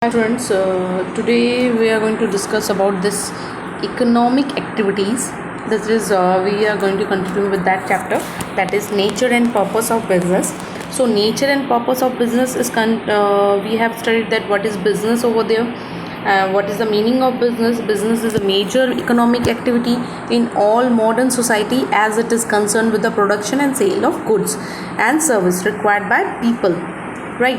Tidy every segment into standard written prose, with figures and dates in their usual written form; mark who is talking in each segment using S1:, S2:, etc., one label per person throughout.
S1: Hi friends, today we are going to discuss about this economic activities. This is we are going to continue with that chapter, that is nature and purpose of business. So nature and purpose of business is we have studied that what is business over there, what is the meaning of business. Business is a major economic activity in all modern society as it is concerned with the production and sale of goods and service required by people, right?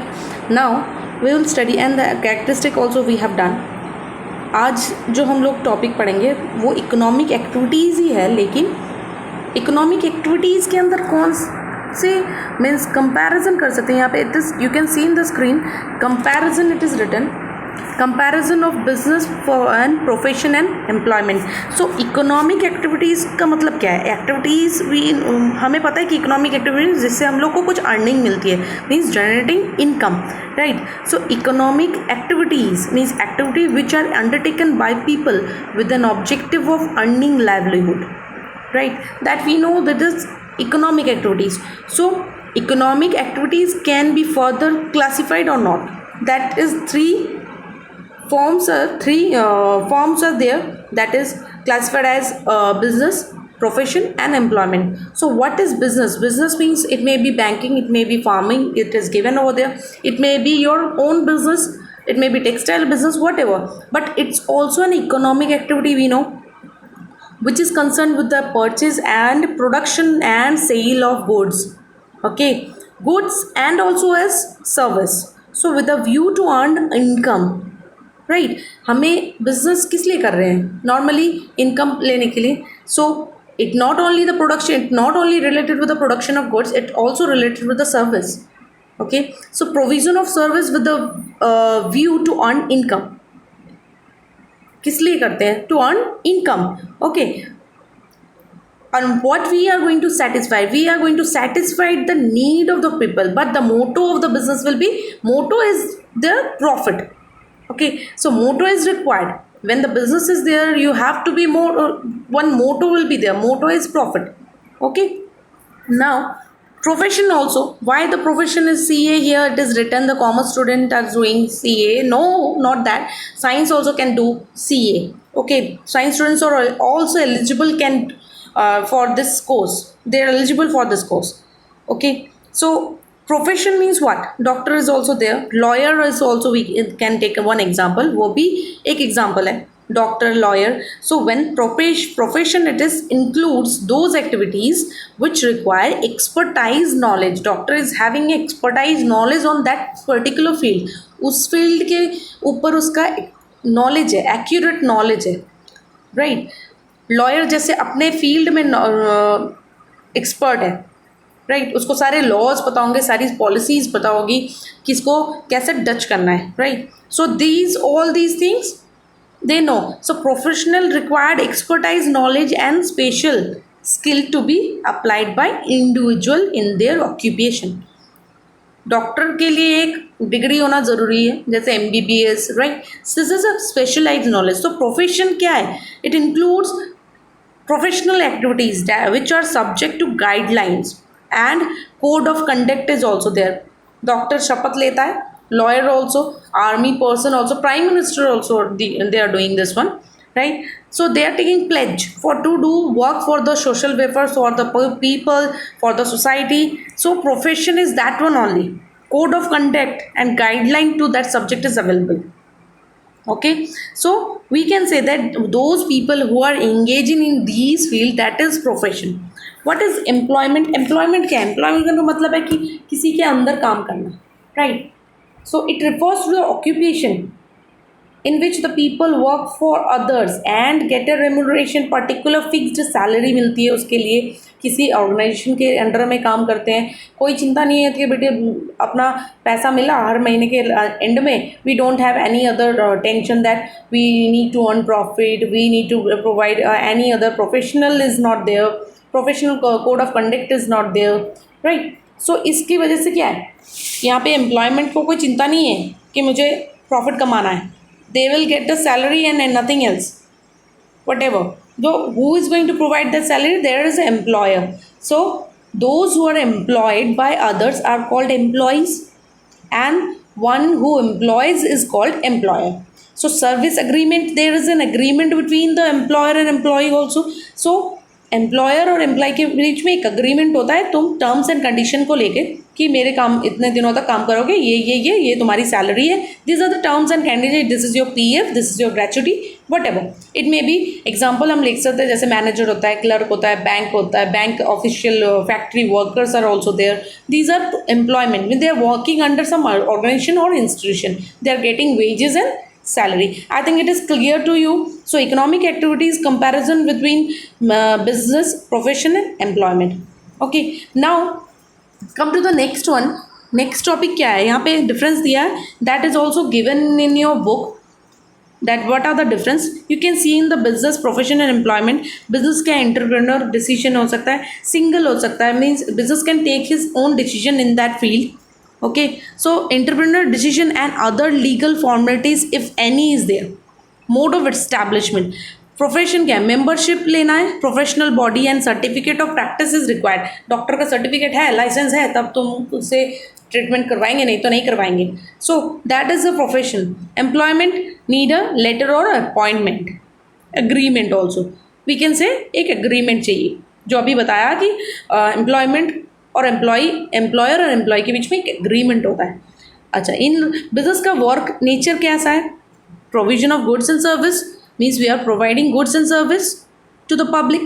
S1: Now we will study and the characteristic also we have done. आज जो हम लोग topic पढ़ेंगे वो economic activities ही है, लेकिन economic activities के अंदर कौन से मीन्स कंपैरिजन कर सकते हैं. यहाँ पे it is you can see in the screen comparison. It is written comparison of business for and profession and employment. So economic activities का मतलब क्या है? एक्टिविटीज़ वी हमें पता है कि इकोनॉमिक एक्टिविटीज़ जिससे हम लोग को कुछ अर्निंग मिलती है, means generating income, right. So economic activities means activity which are undertaken by people with an objective of earning livelihood, right, that we know that is economic activities. So economic activities can be further classified or not. That is three forms are there, that is classified as business, profession and employment. So what is business? Business means it may be banking, it may be farming, it is given over there, it may be your own business, it may be textile business, whatever, but it's also an economic activity, we know, which is concerned with the purchase and production and sale of goods, okay, goods and also as service, so with a view to earn income, right. हमें business किस लिए कर रहे हैं? Normally income लेने के लिए. So it not only the production, it not only related with the production of goods, it also related with the service, okay. So provision of service with the view to earn income. किस लिए करते हैं? To earn income, okay. And what we are going to satisfy? We are going to satisfy the need of the people, but the motto of the business will be, motto is the profit, okay. So motto is required. When the business is there, you have to be more, one motto will be there, motto is profit, okay. Now profession also, why the profession is CA here? It is written the commerce student are doing CA. No, not that. Science also can do CA, okay. Science students are also eligible, can for this course, they are eligible for this course, okay. So profession means what? Doctor is also there, lawyer is also, we can take one example, वो भी एक example है, doctor, lawyer. So when profession, it is includes those activities which require expertise knowledge. Doctor is having expertise knowledge on that particular field, उस field के ऊपर उसका knowledge है, accurate knowledge है, right. लॉयर जैसे अपने फील्ड में एक्सपर्ट है, राइट. उसको सारे लॉज पता होंगे, सारी पॉलिसीज़ पता होगी, किसको कैसे डच करना है, right. So these all these things they know. So professional required expertise, knowledge and special skill to be applied by individual in their occupation. Doctor के लिए एक डिग्री होना ज़रूरी है, जैसे MBBS, right. This is a specialised knowledge. तो profession क्या है? It includes professional activities which are subject to guidelines and code of conduct is also there. Doctor शपथ लेता है, lawyer also, army person also, prime minister also, they are doing this one, right. So they are taking pledge for to do work for the social welfare, for the people, for the society. So profession is that one only. Code of conduct and guideline to that subject is available, okay. So we can say that those people who are engaging in these field, that is profession. What is employment? Employment क्या है? Employment का मतलब है कि किसी के अंदर काम करना, right. So it refers to the occupation in which the people work for others and get a remuneration, particular fixed salary मिलती है उसके लिए. किसी ऑर्गेनाइजेशन के अंडर में काम करते हैं, कोई चिंता नहीं है कि बेटे अपना पैसा मिला हर महीने के एंड में. We don't have any other tension that we need to earn profit, we need to provide any other. Professional is not there, professional code of conduct is not there, right. So इसकी वजह से क्या है, यहाँ पे employment को कोई चिंता नहीं है कि मुझे प्रॉफिट कमाना है. They will get the salary and nothing else, whatever. Who is going to provide the salary? There is an employer. So those who are employed by others are called employees, and one who employs is called employer. So service agreement, there is an agreement between the employer and employee also. So employer और employ के बीच में एक agreement होता है, तुम terms and condition को लेके कि मेरे काम इतने दिनों तक काम करोगे, ये तुम्हारी सैलरी है, this are the terms and condition, this is your PF, this is your gratuity, whatever it may be. Example हम लिख सकते हैं, जैसे मैनेजर होता है, क्लर्क होता है, bank official, factory workers are also there. These are employment, they are working under some organisation और institution, they are getting wages and salary. I think it is clear to you. So economic activities comparison between business, profession and employment. Okay, now come to the next one. Next topic क्या है, यहाँ पे difference दिया है, that is also given in your book, that what are the difference. You can see in the business, profession and employment. business का entrepreneur decision हो सकता है, single हो सकता है, means business can take his own decision in that field. Okay, so entrepreneur decision and other legal formalities if any is there. Mode of establishment. Profession क्या है, membership लेना है, professional body and certificate of practice is required. Doctor का certificate है, licence है, तब तुम उससे ट्रीटमेंट करवाएंगे, नहीं तो नहीं करवाएंगे. So that is a profession. Employment need a letter और appointment, agreement also. We can say एक एग्रीमेंट चाहिए, जो अभी बताया कि एम्प्लॉयमेंट और एम्प्लॉयर और एम्प्लॉय के बीच में एक एग्रीमेंट होता है. अच्छा, इन बिजनेस का वर्क नेचर कैसा है, provision of goods and service, means we are providing goods and service to the public,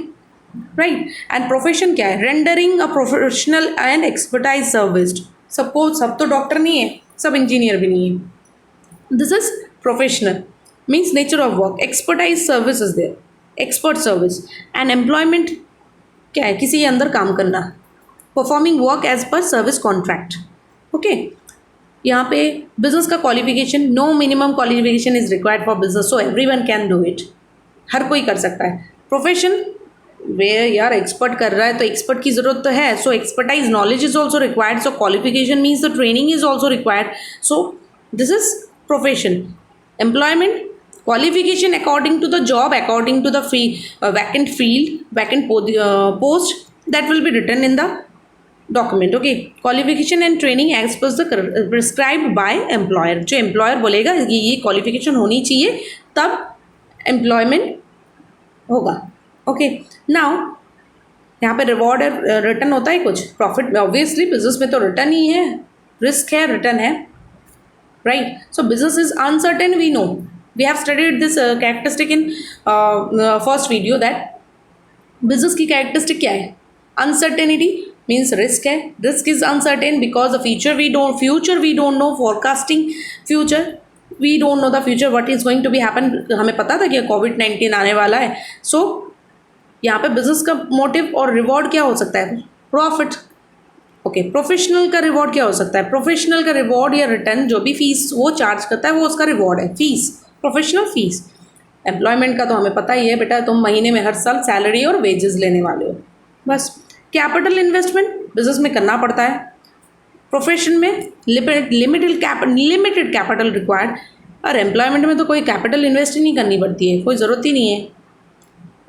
S1: right. And profession क्या है, rendering a professional and expertise service. सब तो डॉक्टर नहीं है, सब इंजीनियर भी नहीं है. This is professional, means nature of work. Expertise service is there, expert service. And employment क्या है, किसी के अंदर काम करना, performing work as per service contract. Okay, यहाँ पे बिजनेस का qualification, no minimum qualification is required for business, so everyone can do it, हर कोई कर सकता है. प्रोफेशन वे यार एक्सपर्ट कर रहा है तो एक्सपर्ट की ज़रूरत तो है, so expertise knowledge is also required, so qualification means the training is also required, so this is profession. Employment qualification according to the job, according to the vacant field, vacant post, that will be written in the document. Okay, qualification and training as per the prescribed by employer. जो employer बोलेगा ये qualification होनी चाहिए, तब employment होगा. Okay, now यहाँ पे reward return होता है कुछ, प्रॉफिट ऑब्वियसली बिजनेस में तो रिटर्न ही है, रिस्क है, रिटर्न है, right. So business is uncertain, we know, we have studied this characteristic in first video, that business की characteristic क्या है, uncertainty means risk है, risk is uncertain because the future we don't know, forecasting future we don't know the future what is going to be happen. हमें पता था कि COVID-19 आने वाला है, so यहाँ पे बिजनेस का मोटिव और रिवॉर्ड क्या हो सकता है, प्रॉफिट. ओके, प्रोफेशनल का रिवॉर्ड क्या हो सकता है, प्रोफेशनल का रिवॉर्ड या रिटर्न, जो भी फीस वो चार्ज करता है वो उसका रिवॉर्ड है, फीस, प्रोफेशनल फीस. एम्प्लॉयमेंट का तो हमें पता ही है बेटा, तुम महीने में हर साल सैलरी और वेजेस लेने वाले हो, बस. कैपिटल इन्वेस्टमेंट बिजनेस में करना पड़ता है, प्रोफेशन में लिमिटेड कैपिटल रिक्वायर्ड, और एम्प्लॉयमेंट में तो कोई कैपिटल इन्वेस्ट ही नहीं करनी पड़ती है, कोई ज़रूरत ही नहीं है.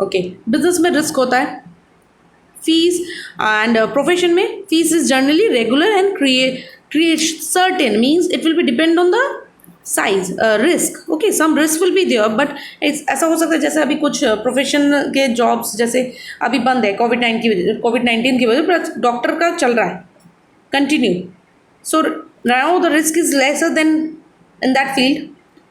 S1: ओके, बिजनेस में रिस्क होता है, फीस, एंड प्रोफेशन में fees is generally regular and create certain, means it will be depend on the size, risk. Okay, some risk will be there, but ऐसा हो सकता है जैसे अभी कुछ प्रोफेशन के जॉब्स जैसे अभी बंद है कोविड-19 की वजह पर, डॉक्टर का चल रहा है continue, so now the risk is lesser then in that field,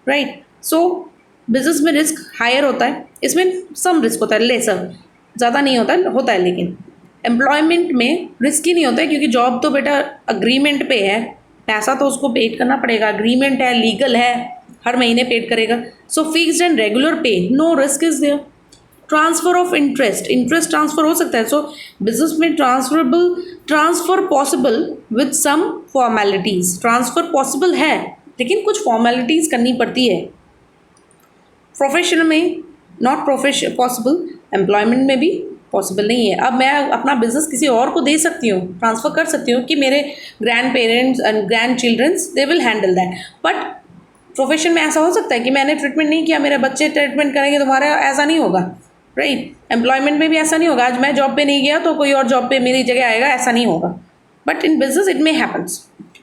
S1: right. So business में रिस्क हायर होता है, इसमें सम रिस्क होता है, लेसर, ज़्यादा नहीं होता है. लेकिन एम्प्लॉयमेंट में रिस्क ही नहीं होता है, क्योंकि जॉब तो बेटा अग्रीमेंट पे है, पैसा तो उसको पेड करना पड़ेगा, अग्रीमेंट है, लीगल है, हर महीने पेड करेगा. So fixed and regular pay, no risk is there. Transfer of interest transfer हो सकता है, सो बिजनेस में transfer possible with some formalities. Transfer possible है लेकिन कुछ फॉर्मेलिटीज़ करनी पड़ती है. प्रोफेशन में नॉट पॉसिबल, एम्प्लॉयमेंट में भी पॉसिबल नहीं है. अब मैं अपना बिजनेस किसी और को दे सकती हूँ, ट्रांसफ़र कर सकती हूँ कि मेरे grand parents and grand childrens they will handle that. But profession में ऐसा हो सकता है कि मैंने ट्रीटमेंट नहीं किया, मेरे बच्चे ट्रीटमेंट करेंगे, तुम्हारा ऐसा नहीं होगा, राइट. एम्प्लॉयमेंट में भी ऐसा नहीं होगा, आज मैं जॉब पे नहीं गया तो कोई और जॉब पे मेरी जगह आएगा, ऐसा नहीं होगा. But in business it may happens.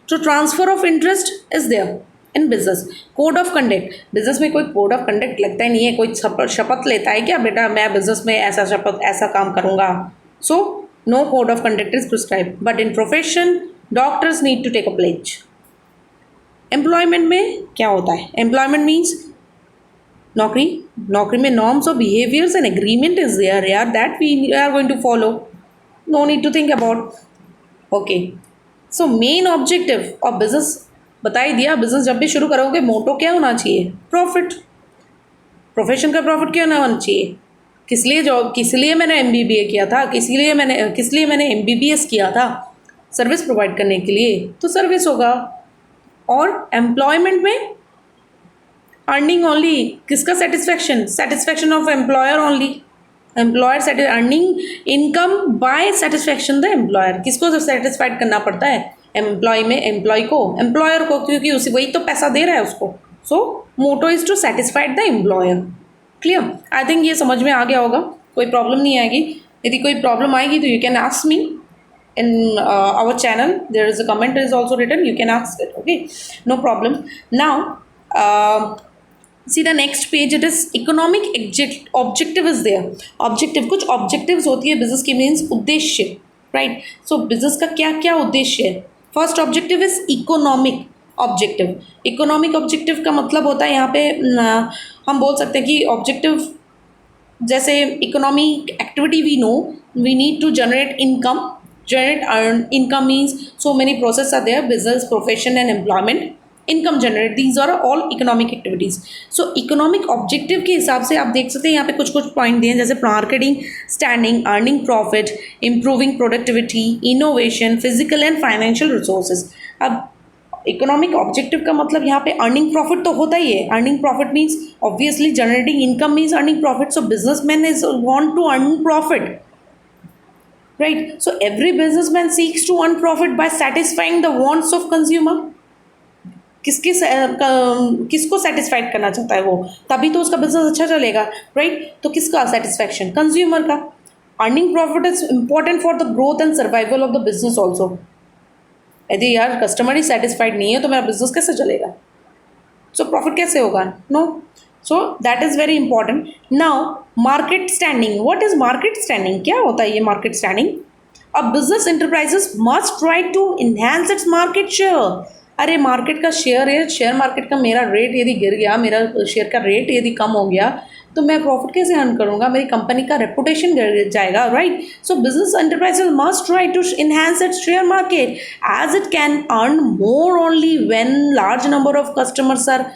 S1: So transfer of interest is there in business. Code of conduct, business में कोई कोड ऑफ कंडक्ट लगता ही नहीं है, कोई शपथ लेता है क्या बेटा मैं बिजनेस में ऐसा शपथ ऐसा काम करूँगा. So no code of conduct is prescribe. But in profession doctors need to take a pledge. Employment में क्या होता है? एम्प्लॉयमेंट मीन्स नौकरी. नौकरी में norms of behaviours and agreement is there यार, that we are going to follow. No need to think about. Okay, so main objective of business बता ही दिया. बिजनेस जब भी शुरू करोगे मोटो क्या होना चाहिए? प्रॉफिट. प्रोफेशन का प्रॉफिट क्यों ना होना चाहिए? किस लिए जॉब, किस लिए मैंने MBBA किया था, किस लिए मैंने MBBS किया था? सर्विस प्रोवाइड करने के लिए, तो सर्विस होगा. और एम्प्लॉयमेंट में अर्निंग ओनली, किसका satisfaction? Satisfaction of employer only. Employer earning income by satisfaction the employer. किसको सेटिस्फाइड करना पड़ता है? एम्प्लॉय में एम्प्लॉय को, एम्प्लॉयर को, क्योंकि उसी वही तो पैसा दे रहा है उसको. So motto is to satisfied the employer. Clear? I think ये समझ में आ गया होगा, कोई प्रॉब्लम नहीं आएगी. यदि कोई प्रॉब्लम आएगी तो you can ask me in our channel. There is a comment is also written, you can ask it. Okay, no problem. Now see the next page, it is economic objective is there. Objective, कुछ objectives होती है business की, means उद्देश्य, right? So business का क्या क्या उद्देश्य है? First objective is economic objective. Economic objective का मतलब होता है यहाँ पे हम बोल सकते हैं कि objective जैसे economic activity we know, we need to generate income. Earn income means so many processes are there: business, profession and employment. Income generate, these are all economic activities. So economic objective के हिसाब से आप देख सकते हैं यहाँ पे कुछ कुछ पॉइंट दिए हैं, जैसे marketing standing, earning profit, improving productivity, innovation, physical and financial resources. अब इकोनॉमिक ऑब्जेक्टिव का मतलब यहाँ पे अर्निंग प्रॉफिट तो होता ही है. Earning profit means obviously generating income means earning profit. So businessman is want to earn profit. Right, so every businessman seeks to earn profit by satisfying the wants of consumer. किसको satisfied करना चाहता है वो, तभी तो उसका business अच्छा चलेगा. राइट, तो किसका सेटिस्फैक्शन? कंज्यूमर का. Earning profit is important for the growth and survival of the business also. यदि यार कस्टमर ही सेटिस्फाइड नहीं है तो मेरा बिजनेस कैसे चलेगा? सो प्रॉफिट कैसे होगा? No. So that is very important. Now market standing. What is market standing? क्या होता है ये market standing? A business enterprises must try to enhance its market share. अरे मार्केट का शेयर है, शेयर मार्केट का मेरा रेट यदि गिर गया, मेरा शेयर का रेट यदि कम हो गया तो मैं प्रॉफिट कैसे अर्न करूँगा? मेरी कंपनी का रेपुटेशन गिर जाएगा. Right, so business enterprises must try to enhance its share market as it can earn more only when large number of customers are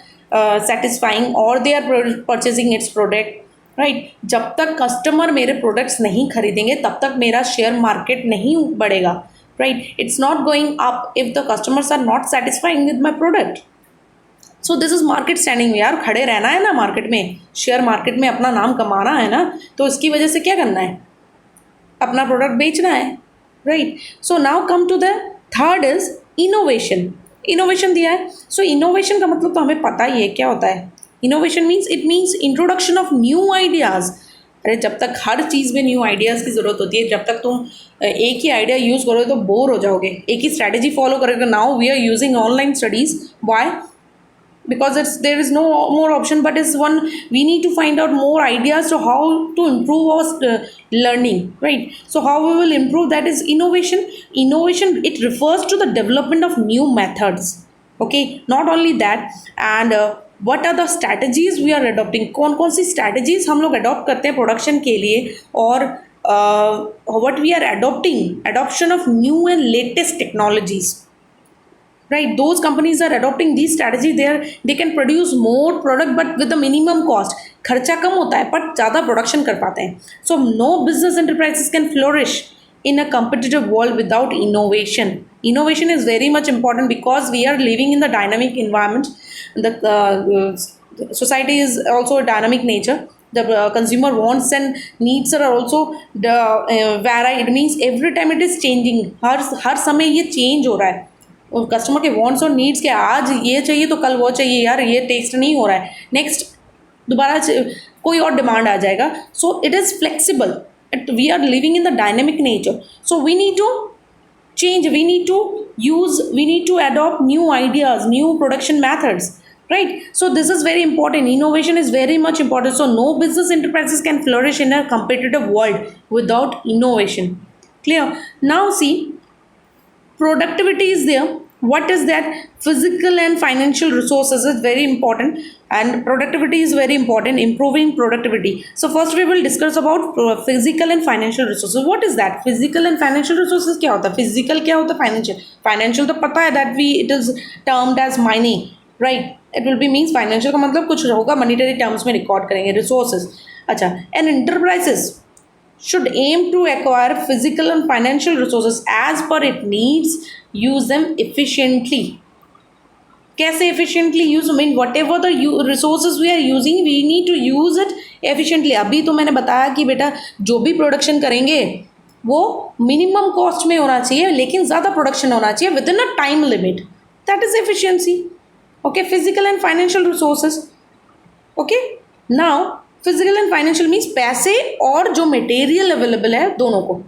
S1: satisfying or they are purchasing its product. Right, जब तक customer मेरे products नहीं खरीदेंगे तब तक मेरा share market नहीं बढ़ेगा. Right, it's not going up if the customers are not satisfying with my product. So this is market standing. यार खड़े रहना है ना मार्केट में, शेयर मार्केट में अपना नाम कमाना है ना, तो इसकी वजह से क्या करना है? अपना प्रोडक्ट बेचना है. Right, so now come to the third is innovation. Innovation दिया है. सो इनोवेशन का मतलब तो हमें पता ही है क्या होता है. Innovation means it means introduction of new ideas. अरे जब तक हर चीज़ में न्यू आइडियाज़ की ज़रूरत होती है, जब तक तुम एक ही आइडिया यूज़ करोगे तो बोर हो जाओगे, एक ही स्ट्रैटेजी फॉलो करोगे. Now we are using online studies. Why? because there is no more option, but is one we need to find out more ideas to how to improve our learning. Right, so how we will improve, that is innovation. It refers to the development of new methods. Okay, not only that, and what are the strategies we are adopting? कौन सी strategies हम लोग adopt करते हैं production के लिए, और what we are adoption of new and latest technologies. Right, those companies are adopting these strategies. They can produce more product but with a minimum cost. खर्चा कम होता है पर ज़्यादा प्रोडक्शन कर पाते हैं. So no business enterprises can flourish in a competitive world without innovation. Innovation is very much important because we are living in the dynamic environment. The society is also a dynamic nature. The consumer wants and needs are also varied. It means every time it is changing. हर समय ये change हो रहा है. और customer के wants और needs के, आज ये चाहिए तो कल वो चाहिए, यार ये टेस्ट नहीं हो रहा है, नेक्स्ट दोबारा कोई और डिमांड आ जाएगा. So it is flexible. We are living in the dynamic nature. So we need to change, we need to adopt new ideas, new production methods, right? So this is very important. Innovation is very much important. So no business enterprises can flourish in a competitive world without innovation. Clear? Now see, productivity is there. What is that? Physical and financial resources is very important, and productivity is very important, improving productivity. So first we will discuss about physical and financial resources. What is that? Physical and financial resources क्या होता है? Physical क्या होता है? Financial तो पता है, that we it is termed as money, right? It will be means financial का मतलब कुछ होगा monetary terms में record करेंगे. Resources, अच्छा, and enterprises should aim to acquire physical and financial resources as per its needs, use them efficiently. कैसे efficiently use? I mean whatever the resources we are using, we need to use it efficiently. अभी तो मैंने बताया कि बेटा जो भी production करेंगे वो मिनिमम कॉस्ट में होना चाहिए, लेकिन ज़्यादा प्रोडक्शन होना चाहिए within a time limit. That is efficiency. Okay, physical and financial resources. Okay, now physical and financial means पैसे और जो मटेरियल अवेलेबल है दोनों को,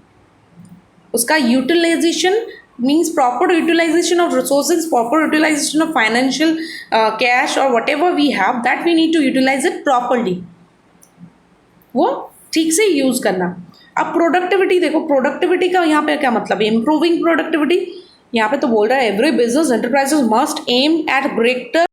S1: उसका utilisation means proper utilisation of resources, proper utilisation of financial cash और whatever we have, that we need to utilise it properly. वो ठीक से यूज करना. अब प्रोडक्टिविटी देखो, प्रोडक्टिविटी का यहाँ पे क्या मतलब है? Improving productivity. यहाँ पे तो बोल रहा है every business enterprises must aim at greater